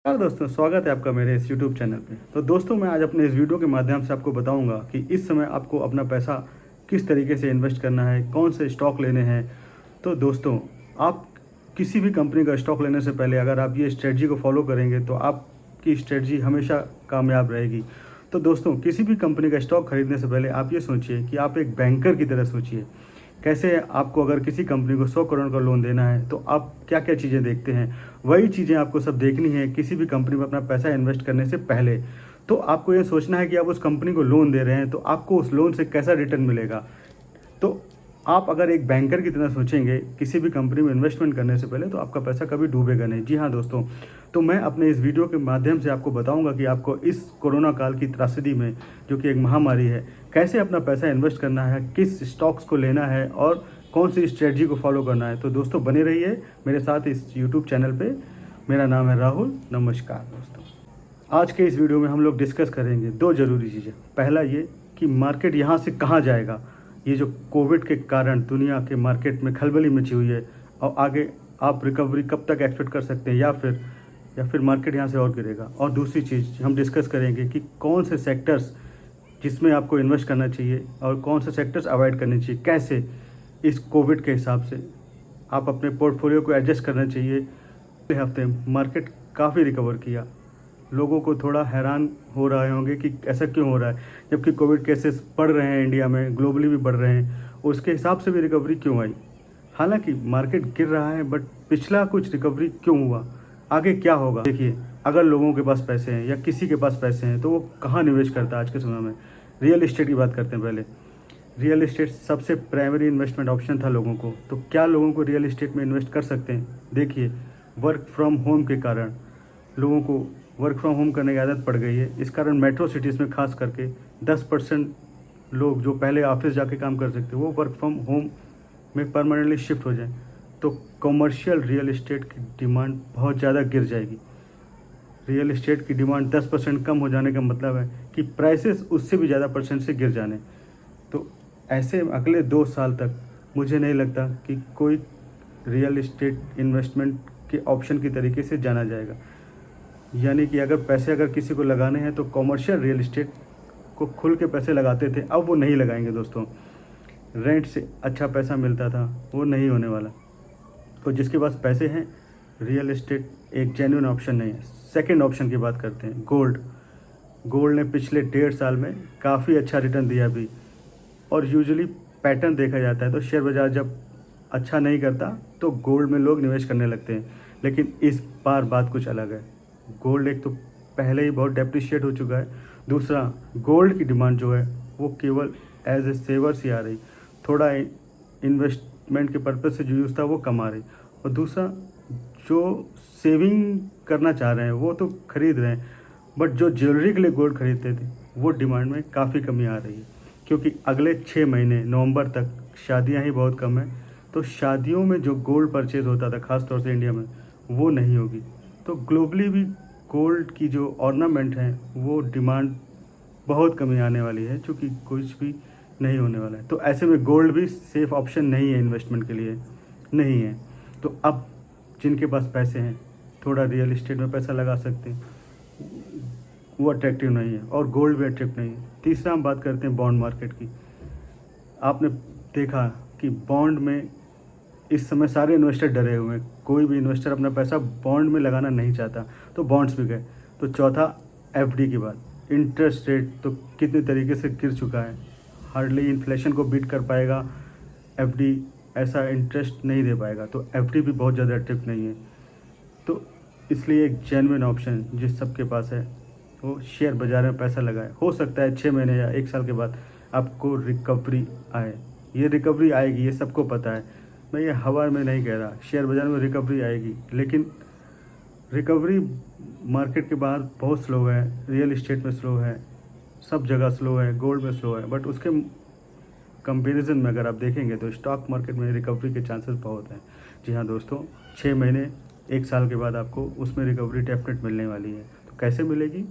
नमस्कार दोस्तों, स्वागत है आपका मेरे इस यूट्यूब चैनल पे। तो दोस्तों, मैं आज अपने इस वीडियो के माध्यम से आपको बताऊंगा कि इस समय आपको अपना पैसा किस तरीके से इन्वेस्ट करना है, कौन से स्टॉक लेने हैं। तो दोस्तों, आप किसी भी कंपनी का स्टॉक लेने से पहले अगर आप ये स्ट्रेटजी को फॉलो करेंगे तो आपकी स्ट्रेटजी हमेशा कामयाब रहेगी। तो दोस्तों, किसी भी कंपनी का स्टॉक खरीदने से पहले आप ये सोचिए कि आप एक बैंकर की तरह सोचिए। कैसे आपको अगर किसी कंपनी को 100 करोड़ का लोन देना है तो आप क्या क्या चीज़ें देखते हैं, वही चीज़ें आपको सब देखनी है किसी भी कंपनी में अपना पैसा इन्वेस्ट करने से पहले। तो आपको ये सोचना है कि आप उस कंपनी को लोन दे रहे हैं तो आपको उस लोन से कैसा रिटर्न मिलेगा। तो आप अगर एक बैंकर की तरह सोचेंगे किसी भी कंपनी में इन्वेस्टमेंट करने से पहले तो आपका पैसा कभी डूबेगा नहीं। जी हाँ दोस्तों, तो मैं अपने इस वीडियो के माध्यम से आपको बताऊंगा कि आपको इस कोरोना काल की त्रासदी में, जो कि एक महामारी है, कैसे अपना पैसा इन्वेस्ट करना है, किस स्टॉक्स को लेना है और कौन सी स्ट्रेटजी को फॉलो करना है। तो दोस्तों, बने रहिए मेरे साथ इस यूट्यूब चैनल पर। मेरा नाम है राहुल। नमस्कार दोस्तों। आज के इस वीडियो में हम लोग डिस्कस करेंगे दो ज़रूरी चीज़ें। पहला ये कि मार्केट यहाँ से कहाँ जाएगा। ये जो कोविड के कारण दुनिया के मार्केट में खलबली मची हुई है और आगे आप रिकवरी कब तक एक्सपेक्ट कर सकते हैं, या फिर मार्केट यहाँ से और गिरेगा। और दूसरी चीज़ हम डिस्कस करेंगे कि कौन से सेक्टर्स जिसमें आपको इन्वेस्ट करना चाहिए और कौन से सेक्टर्स अवॉइड करने चाहिए। कैसे इस कोविड के हिसाब से आप अपने पोर्टफोलियो को एडजस्ट करना चाहिए। पिछले हफ्ते मार्केट काफ़ी रिकवर किया। लोगों को थोड़ा हैरान हो रहे होंगे कि ऐसा क्यों हो रहा है, जबकि कोविड केसेस बढ़ रहे हैं इंडिया में, ग्लोबली भी बढ़ रहे हैं, और उसके हिसाब से भी रिकवरी क्यों आई। हालांकि मार्केट गिर रहा है, बट पिछला कुछ रिकवरी क्यों हुआ, आगे क्या होगा। देखिए, अगर लोगों के पास पैसे हैं या किसी के पास पैसे हैं तो वो कहाँ निवेश करता है आज के समय में। रियल इस्टेट की बात करते हैं। पहले रियल इस्टेट सबसे प्राइमरी इन्वेस्टमेंट ऑप्शन था लोगों को। तो क्या लोगों को रियल इस्टेट में इन्वेस्ट कर सकते हैं। देखिए, वर्क फ्रॉम होम के कारण लोगों को वर्क फ्रॉम होम करने की आदत पड़ गई है। इस कारण मेट्रो सिटीज़ में खास करके 10% लोग जो पहले ऑफिस जाके काम कर सकते वो वर्क फ्रॉम होम में परमानेंटली शिफ्ट हो जाएं। तो कमर्शियल रियल इस्टेट की डिमांड बहुत ज़्यादा गिर जाएगी। रियल इस्टेट की डिमांड 10% कम हो जाने का मतलब है कि प्राइसेस उससे भी ज़्यादा परसेंट से गिर जाने। तो ऐसे अगले 2 साल तक मुझे नहीं लगता कि कोई रियल इस्टेट इन्वेस्टमेंट के ऑप्शन की तरीके से जाना जाएगा। यानी कि अगर किसी को लगाने हैं तो कमर्शियल रियल इस्टेट को खुल के पैसे लगाते थे, अब वो नहीं लगाएंगे दोस्तों। रेंट से अच्छा पैसा मिलता था, वो नहीं होने वाला। तो जिसके पास पैसे हैं, रियल इस्टेट एक जेन्युइन ऑप्शन नहीं है। सेकंड ऑप्शन की बात करते हैं, गोल्ड। गोल्ड ने पिछले 1.5 साल में काफ़ी अच्छा रिटर्न दिया अभी, और यूजुअली पैटर्न देखा जाता है तो शेयर बाज़ार जब अच्छा नहीं करता तो गोल्ड में लोग निवेश करने लगते हैं। लेकिन इस बार बात कुछ अलग है। गोल्ड एक तो पहले ही बहुत डेप्रिशिएट हो चुका है, दूसरा गोल्ड की डिमांड जो है वो केवल एज ए सेवर्स ही आ रही, थोड़ा इन्वेस्टमेंट के पर्पज़ से जो यूज़ था वो कम आ रही, और दूसरा जो सेविंग करना चाह रहे हैं वो तो खरीद रहे हैं, बट जो ज्वेलरी के लिए गोल्ड खरीदते थे वो डिमांड में काफ़ी कमी आ रही है। क्योंकि अगले 6 महीने नवंबर तक शादियां ही बहुत कम है, तो शादियों में जो गोल्ड परचेज़ होता था ख़ास तौर से इंडिया में, वो नहीं होगी। तो ग्लोबली भी गोल्ड की जो ऑर्नामेंट हैं वो डिमांड बहुत कमी आने वाली है, क्योंकि कुछ भी नहीं होने वाला है। तो ऐसे में गोल्ड भी सेफ़ ऑप्शन नहीं है, इन्वेस्टमेंट के लिए नहीं है। तो अब जिनके पास पैसे हैं थोड़ा रियल इस्टेट में पैसा लगा सकते हैं, वो अट्रैक्टिव नहीं है, और गोल्ड भी अट्रैक्टिव नहीं है। तीसरा हम बात करते हैं बॉन्ड मार्केट की। आपने देखा कि बॉन्ड में इस समय सारे इन्वेस्टर डरे हुए हैं। कोई भी इन्वेस्टर अपना पैसा बॉन्ड में लगाना नहीं चाहता, तो बॉन्ड्स भी गए। तो चौथा, एफडी की बात। इंटरेस्ट रेट तो कितने तरीके से गिर चुका है, हार्डली इन्फ्लेशन को बीट कर पाएगा एफडी, ऐसा इंटरेस्ट नहीं दे पाएगा। तो एफडी भी बहुत ज़्यादा अट्रैक्टिव नहीं है। तो इसलिए एक जेन्युइन ऑप्शन जिस सबके पास है वो शेयर बाज़ार में पैसा लगाए। हो सकता है 6 महीने या 1 साल के बाद आपको रिकवरी आए। ये रिकवरी आएगी, ये सबको पता है। मैं ये हवा में नहीं कह रहा, शेयर बाज़ार में रिकवरी आएगी, लेकिन रिकवरी मार्केट के बाहर बहुत स्लो है, रियल इस्टेट में स्लो है, सब जगह स्लो है, गोल्ड में स्लो है, बट उसके कंपैरिजन में अगर आप देखेंगे तो स्टॉक मार्केट में रिकवरी के चांसेस बहुत हैं। जी हाँ दोस्तों, 6 महीने 1 साल के बाद आपको उसमें रिकवरी डेफिनेट मिलने वाली है। तो कैसे मिलेगी?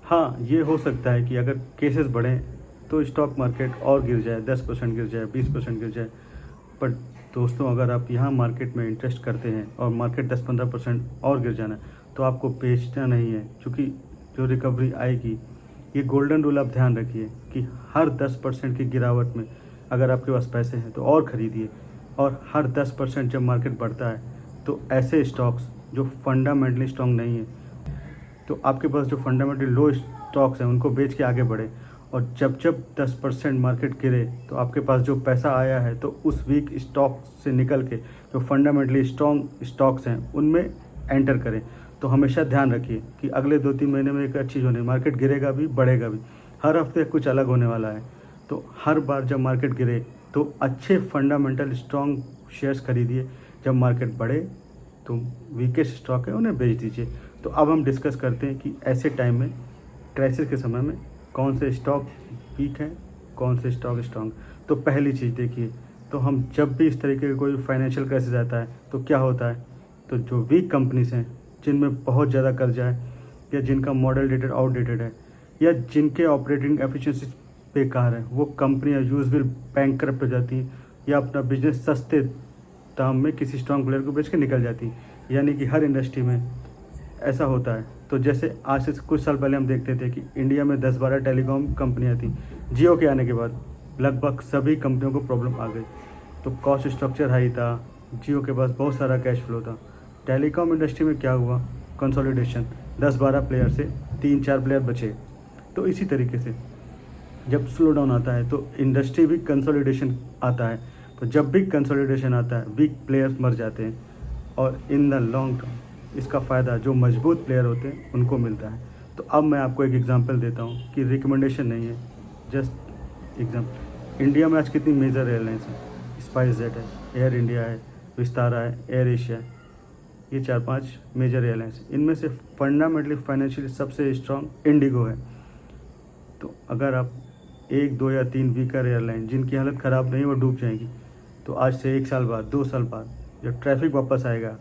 हाँ, ये हो सकता है कि अगर केसेस बढ़ें तो स्टॉक मार्केट और गिर जाए, 10% गिर जाए, 20% गिर जाए। पर दोस्तों, अगर आप यहाँ मार्केट में इंटरेस्ट करते हैं और मार्केट 10-15% और गिर जाना है तो आपको बेचना नहीं है, क्योंकि जो रिकवरी आएगी, ये गोल्डन रूल आप ध्यान रखिए कि हर 10% की गिरावट में अगर आपके पास पैसे हैं तो और ख़रीदिए, और हर 10% जब मार्केट बढ़ता है तो ऐसे स्टॉक्स जो फंडामेंटली स्ट्रॉन्ग नहीं है, तो आपके पास जो फंडामेंटली लो स्टॉक्स हैं उनको बेच के आगे बढ़े। और जब जब 10% मार्केट गिरे तो आपके पास जो पैसा आया है तो उस वीक स्टॉक से निकल के जो फंडामेंटली स्ट्रॉन्ग स्टॉक्स हैं उनमें एंटर करें। तो हमेशा ध्यान रखिए कि अगले 2-3 महीने में एक अच्छी होने, मार्केट गिरेगा भी बढ़ेगा भी, हर हफ्ते कुछ अलग होने वाला है। तो हर बार जब मार्केट गिरे तो अच्छे फंडामेंटल स्ट्रॉन्ग शेयर्स खरीदिए, जब मार्केट बढ़े तो वीकेस्ट स्टॉक है उन्हें बेच दीजिए। तो अब हम डिस्कस करते हैं कि ऐसे टाइम में, क्राइसिस के समय में, कौन से स्टॉक वीक हैं, कौन से स्टॉक स्ट्रॉन्ग। तो पहली चीज़ देखिए, तो हम जब भी इस तरीके का कोई फाइनेंशियल क्राइसिस आता है तो क्या होता है, तो जो वीक कंपनीज हैं, जिनमें बहुत ज़्यादा कर्जा है, या जिनका मॉडल डेटेड आउटडेटेड है, या जिनके ऑपरेटिंग एफिशिएंसी बेकार है, वो कंपनियाँ यूजुअल बैंकरप्ट हो जाती हैं या अपना बिजनेस सस्ते दाम में किसी स्ट्रॉन्ग प्लेयर को बेच के निकल जाती हैं। यानी कि हर इंडस्ट्री में ऐसा होता है। तो जैसे आज से कुछ साल पहले हम देखते थे कि इंडिया में 10-12 टेलीकॉम कंपनियां थी, जियो के आने के बाद लगभग सभी कंपनियों को प्रॉब्लम आ गई। तो कॉस्ट स्ट्रक्चर हाई था, जियो के पास बहुत सारा कैश फ्लो था। टेलीकॉम इंडस्ट्री में क्या हुआ, कंसोलिडेशन, 10-12 प्लेयर से 3-4 प्लेयर बचे। तो इसी तरीके से जब स्लो डाउन आता है तो इंडस्ट्री भी कंसोलिडेशन आता है। तो जब भी कंसोलिडेशन आता है वीक प्लेयर्स मर जाते हैं, और इन द लॉन्ग टर्म इसका फ़ायदा जो मजबूत प्लेयर होते हैं उनको मिलता है। तो अब मैं आपको एक एग्जांपल देता हूँ कि रिकमेंडेशन नहीं है, जस्ट एग्जांपल। इंडिया में आज कितनी मेजर एयरलाइंस हैं, स्पाइस जेट है, एयर इंडिया है, विस्तारा है, एयर एशिया है, ये 4-5 मेजर एयरलाइंस। इनमें से फंडामेंटली फाइनेंशियली सबसे स्ट्रॉन्ग इंडिगो है। तो अगर आप 1, 2 या 3 वीकर एयरलाइन जिनकी हालत ख़राब नहीं वो डूब जाएंगी, तो आज से 1 साल बाद, 2 साल बाद जब ट्रैफिक वापस आएगा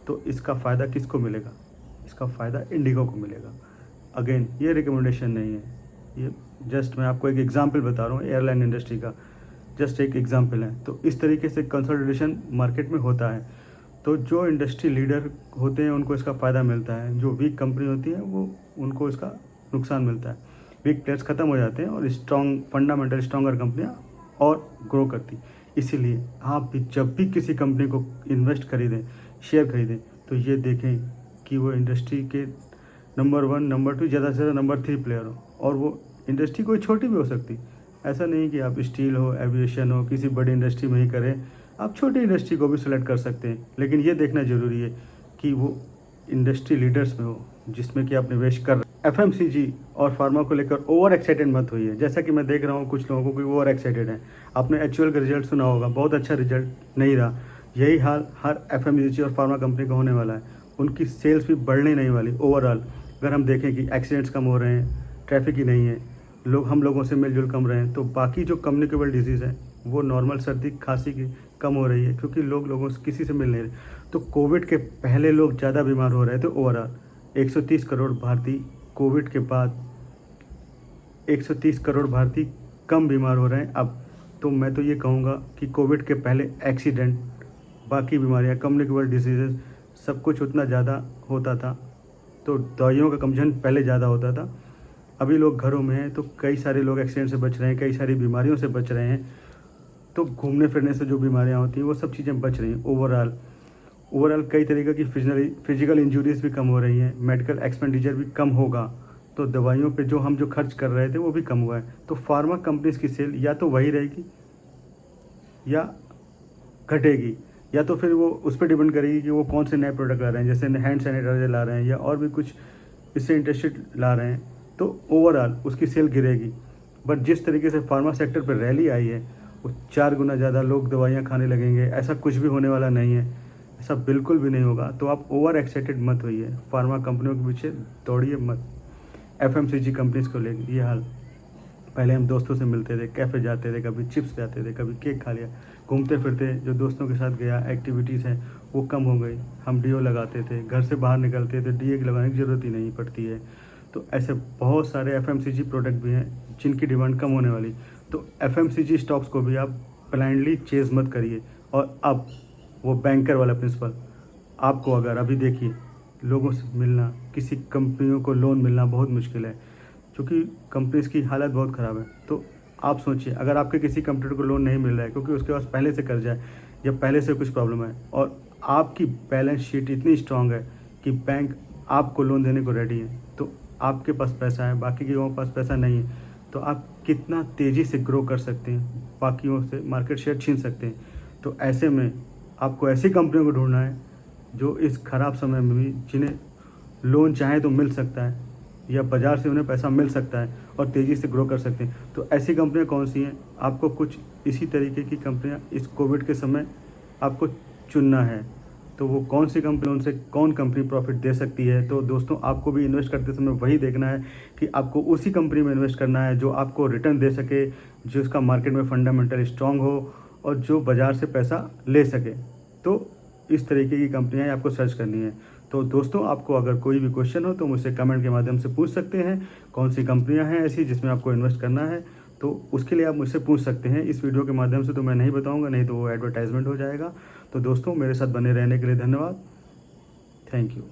तो इसका फ़ायदा किसको मिलेगा, इसका फ़ायदा इंडिगो को मिलेगा। अगेन ये रिकमेंडेशन नहीं है, ये जस्ट मैं आपको एक एग्जांपल बता रहा हूँ, एयरलाइन इंडस्ट्री का जस्ट एक एग्जांपल है। तो इस तरीके से कंसोलिडेशन मार्केट में होता है। तो जो इंडस्ट्री लीडर होते हैं उनको इसका फ़ायदा मिलता है, जो वीक कंपनी होती है वो उनको इसका नुकसान मिलता है। वीक प्लेयर्स ख़त्म हो जाते हैं और स्ट्रॉन्ग फंडामेंटल स्ट्रॉन्गर कंपनियाँ और ग्रो करती। इसीलिए आप भी जब भी किसी कंपनी को इन्वेस्ट खरीदें, शेयर खरीदें, तो ये देखें कि वो इंडस्ट्री के नंबर 1, नंबर 2, ज़्यादा से ज़्यादा नंबर 3 प्लेयर हो। और वो इंडस्ट्री कोई छोटी भी हो सकती, ऐसा नहीं कि आप स्टील हो, एविएशन हो, किसी बड़ी इंडस्ट्री में ही करें, आप छोटी इंडस्ट्री को भी सेलेक्ट कर सकते हैं। लेकिन ये देखना ज़रूरी है कि वो इंडस्ट्री लीडर्स में हो जिसमें कि आप निवेश कर रहे हैं। FMCG और फार्मा को लेकर ओवर एक्साइटेड मत होइए। जैसा कि मैं देख रहा हूँ कुछ लोगों को कि ओवर एक्साइटेड है। आपने एक्चुअल का रिजल्ट सुना होगा, बहुत अच्छा रिजल्ट नहीं रहा। यही हाल हर FMCG और फार्मा कंपनी का होने वाला है। उनकी सेल्स भी बढ़ने नहीं वाली ओवरऑल। अगर हम देखें कि एक्सीडेंट्स कम हो रहे हैं, ट्रैफिक ही नहीं है, हम लोगों से मिलजुल कम रहे हैं, तो बाकी जो कम्युनिकेबल डिजीज़ हैं वो नॉर्मल सर्दी खांसी की कम हो रही है, क्योंकि लोगों से किसी से मिल नहीं रहे। तो कोविड के पहले लोग ज़्यादा बीमार हो रहे थे ओवरऑल। 130 करोड़ भारतीय कोविड के बाद 130 करोड़ भारतीय कम बीमार हो रहे हैं अब। तो मैं तो ये कहूँगा कि कोविड के पहले एक्सीडेंट, बाकी बीमारियाँ, कम्युनिकेबल डिजीज़ सब कुछ उतना ज़्यादा होता था, तो दवाइयों का कंजन पहले ज़्यादा होता था। अभी लोग घरों में हैं तो कई सारे लोग एक्सीडेंट से बच रहे हैं, कई सारी बीमारियों से बच रहे हैं। तो घूमने फिरने से जो बीमारियां होती हैं वो सब चीज़ें बच रही हैं ओवरऑल कई तरीक़े की फिजिकल इंजरीज भी कम हो रही हैं, मेडिकल एक्सपेंडिचर भी कम होगा। तो दवाइयों पे जो खर्च कर रहे थे वो भी कम हुआ है। तो फार्मा कंपनीज की सेल या तो वही रहेगी या घटेगी, या तो फिर वो उस पर डिपेंड करेगी कि वो कौन से नए प्रोडक्ट ला रहे हैं, जैसे हैंड सैनिटाइजर ला रहे हैं या और भी कुछ इससे इंटरेस्टेड ला रहे हैं, तो ओवरऑल उसकी सेल गिरेगी। बट जिस तरीके से फार्मा सेक्टर पर रैली आई है वो 4 गुना ज़्यादा लोग दवाइयाँ खाने लगेंगे, ऐसा कुछ भी होने वाला नहीं है, ऐसा बिल्कुल भी नहीं होगा। तो आप ओवर एक्साइटेड मत होइए, फार्मा कंपनियों के पीछे दौड़िए मत। FMCG कंपनीज को लेकर ये हाल। पहले हम दोस्तों से मिलते थे, कैफ़े जाते थे, कभी चिप्स जाते थे, कभी केक खा लिया, घूमते फिरते जो दोस्तों के साथ गया, एक्टिविटीज़ हैं वो कम हो गई। हम डीओ लगाते थे, घर से बाहर निकलते थे, डीए लगाने की ज़रूरत ही नहीं पड़ती है। तो ऐसे बहुत सारे FMCG प्रोडक्ट भी हैं जिनकी डिमांड कम होने वाली। तो FMCG स्टॉक्स को भी आप ब्लाइंडली चेज़ मत करिए। और अब वो बैंकर वाला प्रिंसिपल, आपको अगर अभी देखिए लोगों से मिलना, किसी कंपनियों को लोन मिलना बहुत मुश्किल है, क्योंकि कंपनीज की हालत बहुत ख़राब है। तो आप सोचिए, अगर आपके किसी कंपनी को लोन नहीं मिल रहा है क्योंकि उसके पास पहले से कर्जा है या पहले से कुछ प्रॉब्लम है, और आपकी बैलेंस शीट इतनी स्ट्रांग है कि बैंक आपको लोन देने को रेडी है, तो आपके पास पैसा है, बाकी के लोगों के पास पैसा नहीं है, तो आप कितना तेज़ी से ग्रो कर सकते हैं, बाकियों से मार्केट शेयर छीन सकते हैं। तो ऐसे में आपको ऐसी कंपनियों को ढूंढना है जो इस ख़राब समय में भी, जिन्हें लोन चाहे तो मिल सकता है या बाज़ार से उन्हें पैसा मिल सकता है और तेज़ी से ग्रो कर सकते हैं। तो ऐसी कंपनियां कौन सी हैं? आपको कुछ इसी तरीके की कंपनियां इस कोविड के समय आपको चुनना है। तो वो कौन सी कंपनी, उनसे कौन कंपनी प्रॉफिट दे सकती है। तो दोस्तों, आपको भी इन्वेस्ट करते समय वही देखना है कि आपको उसी कंपनी में इन्वेस्ट करना है जो आपको रिटर्न दे सके, जो उसका मार्केट में फंडामेंटल स्ट्रांग हो और जो बाज़ार से पैसा ले सके। तो इस तरीके की कंपनियाँ आपको सर्च करनी है। तो दोस्तों, आपको अगर कोई भी क्वेश्चन हो तो मुझसे कमेंट के माध्यम से पूछ सकते हैं, कौन सी कंपनियां हैं ऐसी जिसमें आपको इन्वेस्ट करना है, तो उसके लिए आप मुझसे पूछ सकते हैं। इस वीडियो के माध्यम से तो मैं नहीं बताऊंगा, नहीं तो वो एडवर्टाइजमेंट हो जाएगा। तो दोस्तों, मेरे साथ बने रहने के लिए धन्यवाद। Thank you.